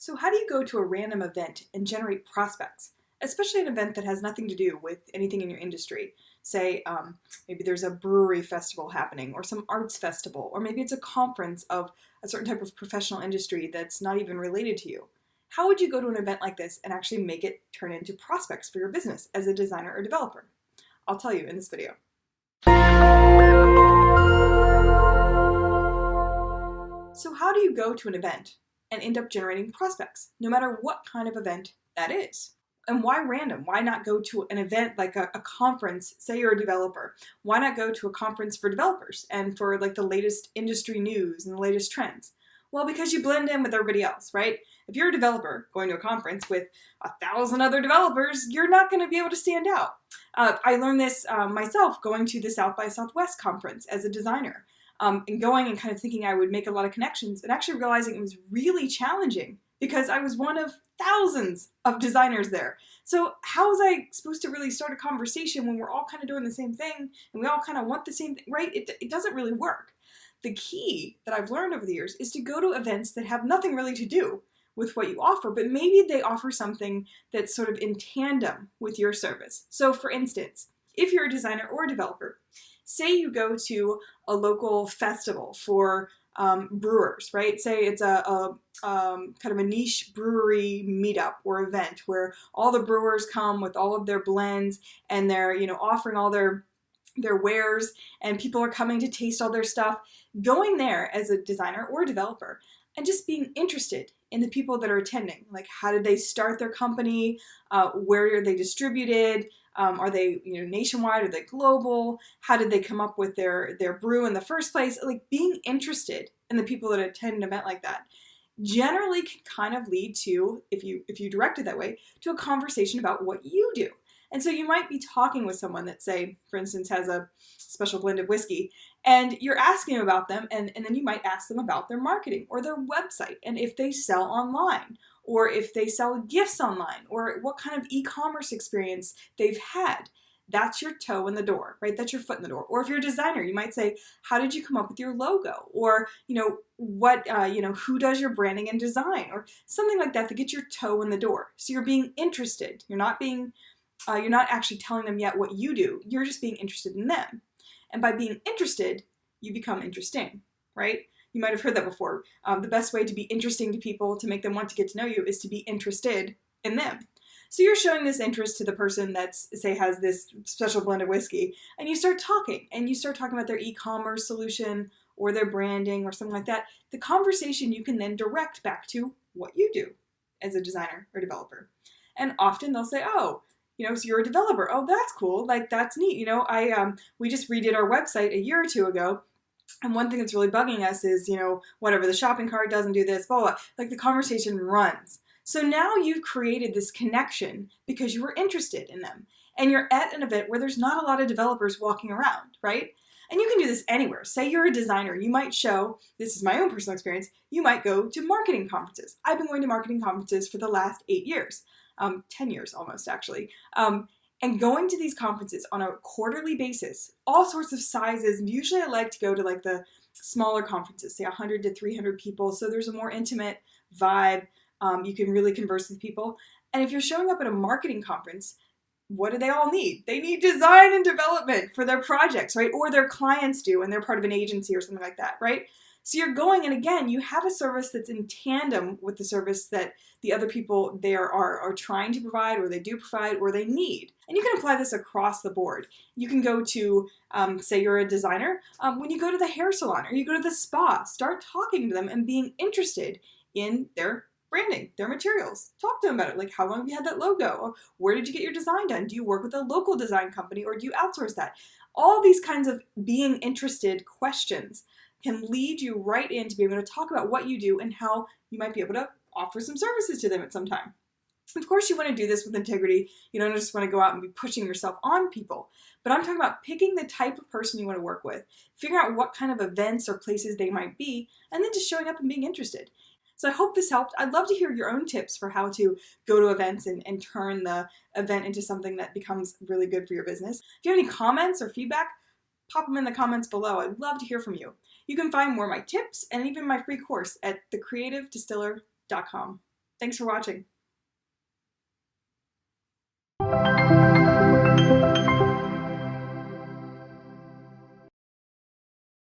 So how do you go to a random event and generate prospects, especially an event that has nothing to do with anything in your industry? Say, maybe there's a brewery festival happening or some arts festival, or maybe it's a conference of a certain type of professional industry that's not even related to you. How would you go to an event like this and actually make it turn into prospects for your business as a designer or developer? I'll tell you in this video. So how do you go to an event and end up generating prospects, no matter what kind of event that is? And why random? Why not go to an event like a conference? Say you're a developer. Why not go to a conference for developers and for like the latest industry news and the latest trends? Well, because you blend in with everybody else, right? If you're a developer going to a conference with 1,000 other developers, you're not going to be able to stand out. I learned this myself going to the South by Southwest conference as a designer. And going and kind of thinking I would make a lot of connections and actually realizing it was really challenging because I was one of thousands of designers there. So how was I supposed to really start a conversation when we're all kind of doing the same thing and we all kind of want the same thing, right? It doesn't really work. The key that I've learned over the years is to go to events that have nothing really to do with what you offer, but maybe they offer something that's sort of in tandem with your service. So for instance, if you're a designer or a developer, say you go to a local festival for brewers, right? Say it's a kind of a niche brewery meetup or event where all the brewers come with all of their blends and they're, offering all their wares and people are coming to taste all their stuff. Going there as a designer or a developer and just being interested in the people that are attending. Like, how did they start their company? Where are they distributed? Are they, nationwide? Are they global? How did they come up with their brew in the first place? Like, being interested in the people that attend an event like that generally can kind of lead to, if you direct it that way, to a conversation about what you do. And so you might be talking with someone that, say, for instance, has a special blend of whiskey, and you're asking them about them, and then you might ask them about their marketing or their website, and if they sell online, or if they sell gifts online, or what kind of e-commerce experience they've had. That's your toe in the door, right? That's your foot in the door. Or if you're a designer, you might say, how did you come up with your logo? Or, who does your branding and design? Or something like that to get your toe in the door. So you're being interested. You're not actually telling them yet what you do. You're just being interested in them. And by being interested, you become interesting, right? You might have heard that before. The best way to be interesting to people, to make them want to get to know you, is to be interested in them. So you're showing this interest to the person that's, say, has this special blend of whiskey, and you start talking about their e-commerce solution or their branding or something like that. The conversation you can then direct back to what you do as a designer or developer. And often they'll say, oh, so you're a developer. Oh, that's cool. Like, that's neat. We just redid our website a year or two ago. And one thing that's really bugging us is, whatever, the shopping cart doesn't do this, blah, blah, blah. Like, the conversation runs. So now you've created this connection because you were interested in them. And you're at an event where there's not a lot of developers walking around, right? And you can do this anywhere. Say you're a designer. You might show, this is my own personal experience, you might go to marketing conferences. I've been going to marketing conferences for the last 8 years. 10 years almost, actually. And going to these conferences on a quarterly basis, all sorts of sizes. And usually I like to go to like the smaller conferences, say 100 to 300 people. So there's a more intimate vibe. You can really converse with people. And if you're showing up at a marketing conference, what do they all need? They need design and development for their projects, right? Or their clients do, and they're part of an agency or something like that, right? So you're going, and again, you have a service that's in tandem with the service that the other people there are trying to provide, or they do provide, or they need. And you can apply this across the board. You can go to, say you're a designer, when you go to the hair salon, or you go to the spa, start talking to them and being interested in their branding, their materials. Talk to them about it. Like, how long have you had that logo? Or where did you get your design done? Do you work with a local design company, or do you outsource that? All these kinds of being interested questions can lead you right in to be able to talk about what you do and how you might be able to offer some services to them at some time. Of course, you want to do this with integrity. You don't just want to go out and be pushing yourself on people. But I'm talking about picking the type of person you want to work with, figuring out what kind of events or places they might be, and then just showing up and being interested. So I hope this helped. I'd love to hear your own tips for how to go to events and turn the event into something that becomes really good for your business. If you have any comments or feedback, pop them in the comments below. I'd love to hear from you. You can find more of my tips and even my free course at thecreativedistiller.com. Thanks for watching.